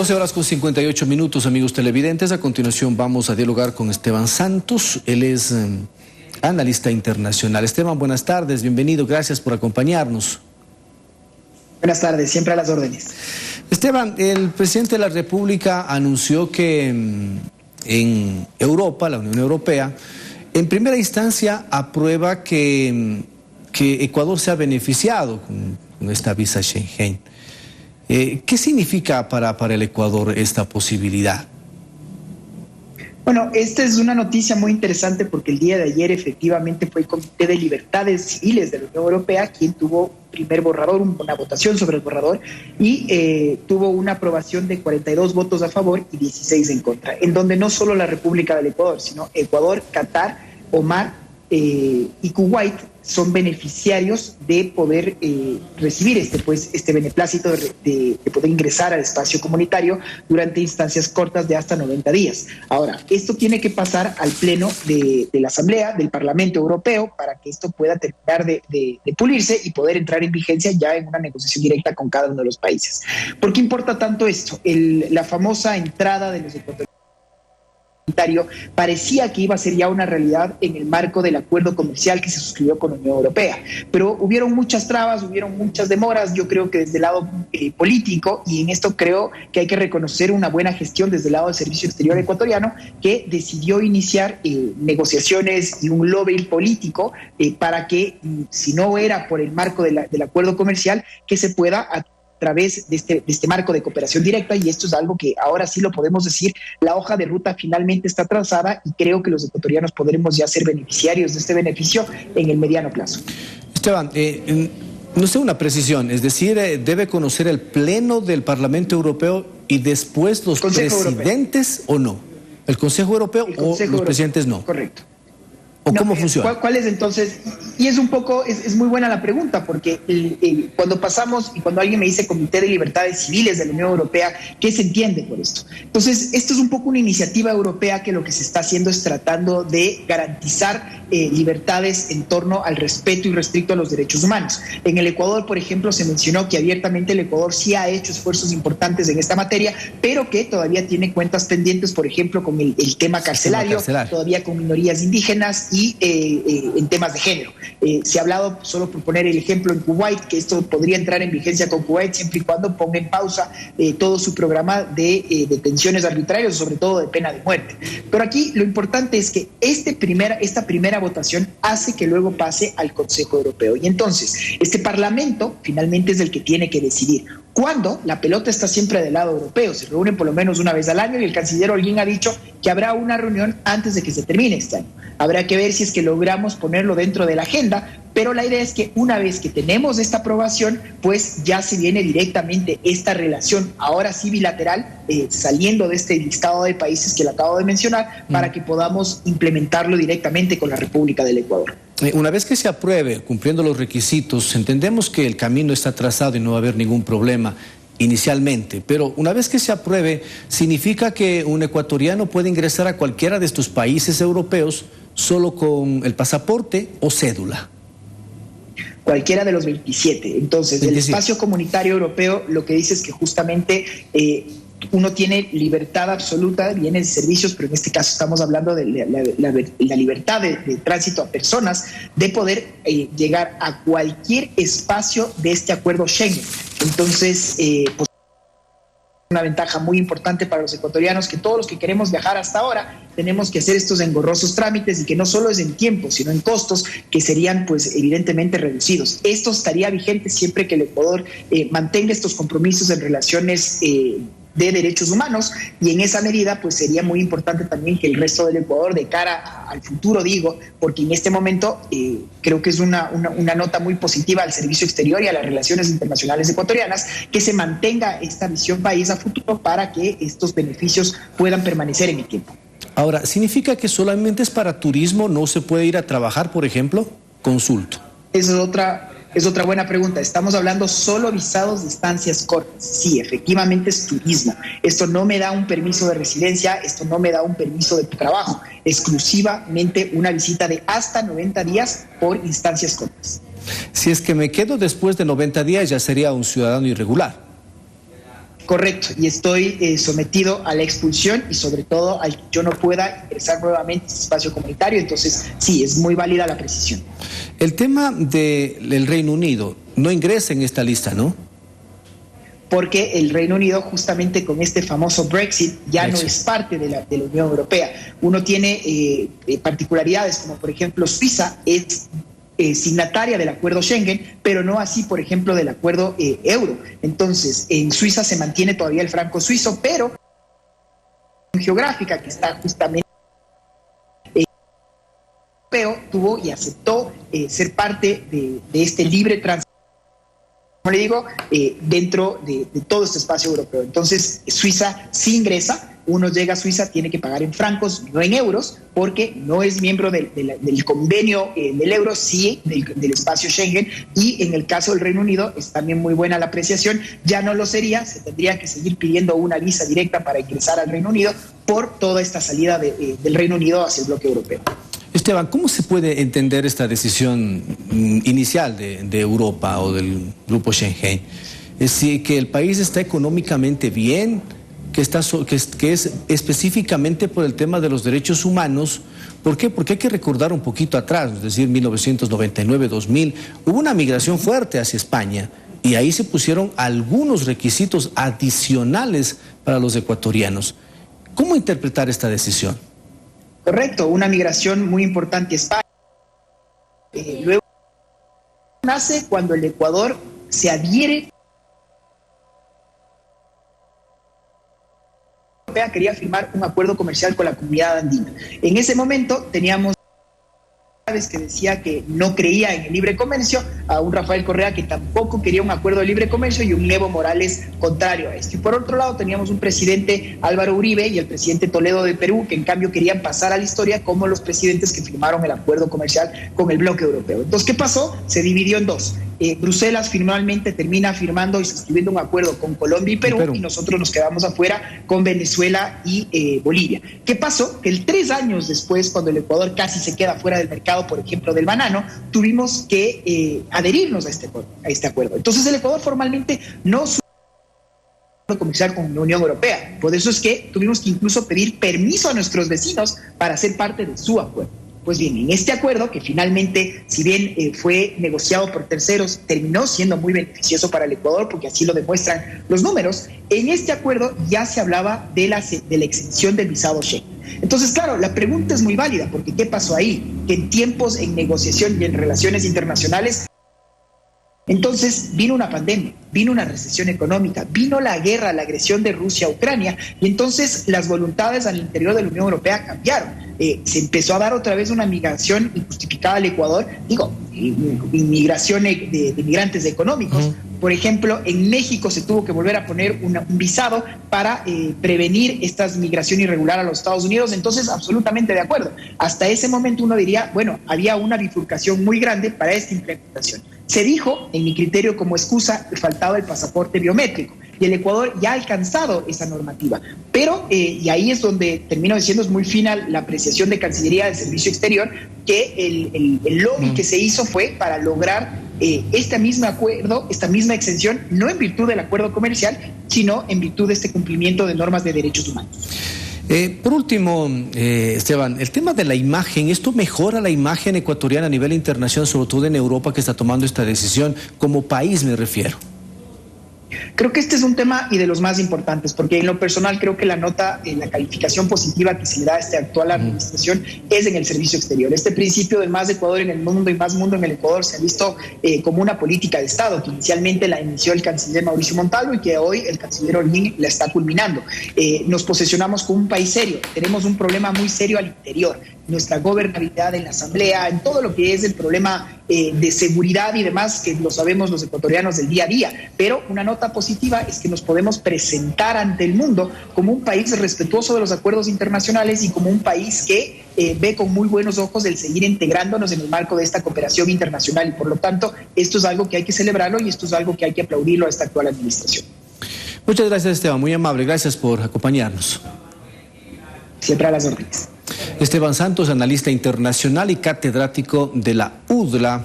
12 horas con 58 minutos, amigos televidentes. A continuación vamos a dialogar con Esteban Santos. Él es analista internacional. Esteban, buenas tardes, bienvenido, gracias por acompañarnos. Buenas tardes, siempre a las órdenes. Esteban, el presidente de la República anunció que en Europa, la Unión Europea, en primera instancia aprueba que Ecuador se ha beneficiado con esta visa Schengen. ¿Qué significa para el Ecuador esta posibilidad? Bueno, esta es una noticia muy interesante porque el día de ayer efectivamente fue el Comité de Libertades Civiles de la Unión Europea quien tuvo un primer borrador, una votación sobre el borrador y tuvo una aprobación de 42 votos a favor y 16 en contra, en donde no solo la República del Ecuador, sino Ecuador, Qatar, Omán y Kuwait son beneficiarios de poder recibir este beneplácito de poder ingresar al espacio comunitario durante instancias cortas de hasta 90 días. Ahora, esto tiene que pasar al pleno de la Asamblea del Parlamento Europeo para que esto pueda terminar de pulirse y poder entrar en vigencia ya en una negociación directa con cada uno de los países. ¿Por qué importa tanto esto? La famosa entrada de los ecuatorianos parecía que iba a ser ya una realidad en el marco del acuerdo comercial que se suscribió con la Unión Europea, pero hubieron muchas trabas, hubieron muchas demoras. Yo creo que desde el lado político, y en esto creo que hay que reconocer una buena gestión desde el lado del Servicio Exterior ecuatoriano, que decidió iniciar negociaciones y un lobby político para que, si no era por el marco del acuerdo comercial, que se pueda a través de este marco de cooperación directa, y esto es algo que ahora sí lo podemos decir, la hoja de ruta finalmente está trazada y creo que los ecuatorianos podremos ya ser beneficiarios de este beneficio en el mediano plazo. Esteban, no sé, una precisión, es decir, ¿debe conocer el Pleno del Parlamento Europeo y después los presidentes Europeo. O no? ¿El Consejo Europeo o los presidentes no? Correcto. ¿O cómo funciona? ¿Cuál es entonces? Y es un poco, es muy buena la pregunta, porque cuando pasamos y cuando alguien me dice Comité de Libertades Civiles de la Unión Europea, ¿qué se entiende por esto? Entonces, esto es un poco una iniciativa europea que lo que se está haciendo es tratando de garantizar libertades en torno al respeto irrestricto a los derechos humanos. En el Ecuador, por ejemplo, se mencionó que abiertamente el Ecuador sí ha hecho esfuerzos importantes en esta materia, pero que todavía tiene cuentas pendientes, por ejemplo, con el tema carcelario, todavía con minorías indígenas y en temas de género. Se ha hablado, solo por poner el ejemplo, en Kuwait, que esto podría entrar en vigencia con Kuwait siempre y cuando ponga en pausa todo su programa de detenciones arbitrarias, sobre todo de pena de muerte. Pero aquí lo importante es que esta primera votación hace que luego pase al Consejo Europeo. Y entonces, este Parlamento finalmente es el que tiene que decidir. Cuando la pelota está siempre del lado europeo, se reúnen por lo menos una vez al año y el canciller Holguín ha dicho que habrá una reunión antes de que se termine este año. Habrá que ver si es que logramos ponerlo dentro de la agenda, pero la idea es que una vez que tenemos esta aprobación, pues ya se viene directamente esta relación, ahora sí bilateral, saliendo de este listado de países que le acabo de mencionar, para que podamos implementarlo directamente con la República del Ecuador. Una vez que se apruebe, cumpliendo los requisitos, entendemos que el camino está trazado y no va a haber ningún problema inicialmente, pero una vez que se apruebe, ¿significa que un ecuatoriano puede ingresar a cualquiera de estos países europeos solo con el pasaporte o cédula? Cualquiera de los 27. Entonces, el espacio comunitario europeo lo que dice es que justamente uno tiene libertad absoluta, bienes y servicios, pero en este caso estamos hablando de la libertad de tránsito a personas, de poder llegar a cualquier espacio de este acuerdo Schengen. Entonces, pues, una ventaja muy importante para los ecuatorianos, que todos los que queremos viajar hasta ahora tenemos que hacer estos engorrosos trámites, y que no solo es en tiempo, sino en costos que serían pues evidentemente reducidos. Esto estaría vigente siempre que el Ecuador mantenga estos compromisos en relaciones de derechos humanos, y en esa medida pues sería muy importante también que el resto del Ecuador, de cara al futuro digo, porque en este momento creo que es una nota muy positiva al servicio exterior y a las relaciones internacionales ecuatorianas, que se mantenga esta visión país a futuro para que estos beneficios puedan permanecer en el tiempo. Ahora, ¿significa que solamente es para turismo, no se puede ir a trabajar, por ejemplo? Consulto. Esa es otra buena pregunta. Estamos hablando solo visados de estancias cortas. Sí, efectivamente es turismo. Esto no me da un permiso de residencia, esto no me da un permiso de trabajo. Exclusivamente una visita de hasta 90 días por instancias cortas. Si es que me quedo después de 90 días, ya sería un ciudadano irregular. Correcto, y estoy sometido a la expulsión y sobre todo al que yo no pueda ingresar nuevamente a este espacio comunitario. Entonces, sí, es muy válida la precisión. El tema del Reino Unido no ingresa en esta lista, ¿no? Porque el Reino Unido, justamente con este famoso Brexit, ya no es parte de la Unión Europea. Uno tiene particularidades, como por ejemplo Suiza es signataria del acuerdo Schengen, pero no así, por ejemplo, del acuerdo euro. Entonces, en Suiza se mantiene todavía el franco suizo, pero geográfica que está justamente europeo tuvo y aceptó ser parte de este libre tránsito, como le digo, dentro de todo este espacio europeo. Entonces, Suiza sí ingresa. Uno llega a Suiza, tiene que pagar en francos, no en euros, porque no es miembro del convenio del euro, sí del espacio Schengen. Y en el caso del Reino Unido es también muy buena la apreciación. Ya no lo sería, se tendría que seguir pidiendo una visa directa para ingresar al Reino Unido por toda esta salida del Reino Unido hacia el bloque europeo. Esteban, ¿cómo se puede entender esta decisión inicial de Europa o del grupo Schengen? Es decir, que el país está económicamente bien, que es específicamente por el tema de los derechos humanos. ¿Por qué? Porque hay que recordar un poquito atrás, es decir, 1999-2000, hubo una migración fuerte hacia España y ahí se pusieron algunos requisitos adicionales para los ecuatorianos. ¿Cómo interpretar esta decisión? Correcto, una migración muy importante a España. Luego nace cuando el Ecuador se adhiere. Quería firmar un acuerdo comercial con la comunidad andina. En ese momento teníamos que decía que no creía en el libre comercio, a un Rafael Correa que tampoco quería un acuerdo de libre comercio y un Evo Morales contrario a esto. Y por otro lado teníamos un presidente Álvaro Uribe y el presidente Toledo de Perú que en cambio querían pasar a la historia como los presidentes que firmaron el acuerdo comercial con el bloque europeo. Entonces, ¿qué pasó? Se dividió en dos. Bruselas finalmente termina firmando y suscribiendo un acuerdo con Colombia y Perú, y nosotros nos quedamos afuera con Venezuela y Bolivia. ¿Qué pasó? Que 3 años después, cuando el Ecuador casi se queda fuera del mercado, por ejemplo, del banano, tuvimos que adherirnos a este acuerdo. Entonces el Ecuador formalmente no comercial con la Unión Europea. Por eso es que tuvimos que incluso pedir permiso a nuestros vecinos para ser parte de su acuerdo. Pues bien, en este acuerdo, que finalmente, si bien fue negociado por terceros, terminó siendo muy beneficioso para el Ecuador, porque así lo demuestran los números, en este acuerdo ya se hablaba de la exención del visado Schengen. Entonces, claro, la pregunta es muy válida, porque ¿qué pasó ahí? Que en tiempos, en negociación y en relaciones internacionales, entonces vino una pandemia, vino una recesión económica, vino la guerra, la agresión de Rusia a Ucrania, y entonces las voluntades al interior de la Unión Europea cambiaron. Se empezó a dar otra vez una migración injustificada al Ecuador, inmigración de migrantes económicos. Por ejemplo, en México se tuvo que volver a poner un visado para prevenir esta migración irregular a los Estados Unidos. Entonces, absolutamente de acuerdo. Hasta ese momento uno diría, bueno, había una bifurcación muy grande para esta implementación. Se dijo, en mi criterio como excusa, que faltaba el pasaporte biométrico. Y el Ecuador ya ha alcanzado esa normativa. Pero, y ahí es donde termino diciendo, es muy fina la apreciación de Cancillería del Servicio Exterior, que el lobby que se hizo fue para lograr este mismo acuerdo, esta misma exención, no en virtud del acuerdo comercial, sino en virtud de este cumplimiento de normas de derechos humanos. Por último, Esteban, el tema de la imagen, ¿esto mejora la imagen ecuatoriana a nivel internacional, sobre todo en Europa, que está tomando esta decisión? Como país me refiero. Creo que este es un tema y de los más importantes, porque en lo personal creo que la nota, la calificación positiva que se le da a esta actual administración es en el servicio exterior. Este principio del más Ecuador en el mundo y más mundo en el Ecuador se ha visto como una política de Estado, que inicialmente la inició el canciller Mauricio Montalvo y que hoy el canciller Holguín la está culminando. Nos posicionamos como un país serio, tenemos un problema muy serio al interior, nuestra gobernabilidad en la Asamblea, en todo lo que es el problema de seguridad y demás, que lo sabemos los ecuatorianos del día a día. Pero una nota positiva es que nos podemos presentar ante el mundo como un país respetuoso de los acuerdos internacionales y como un país que ve con muy buenos ojos el seguir integrándonos en el marco de esta cooperación internacional. Y por lo tanto, esto es algo que hay que celebrarlo y esto es algo que hay que aplaudirlo a esta actual administración. Muchas gracias, Esteban, muy amable. Gracias por acompañarnos. Siempre a las órdenes. Esteban Santos, analista internacional y catedrático de la UDLA.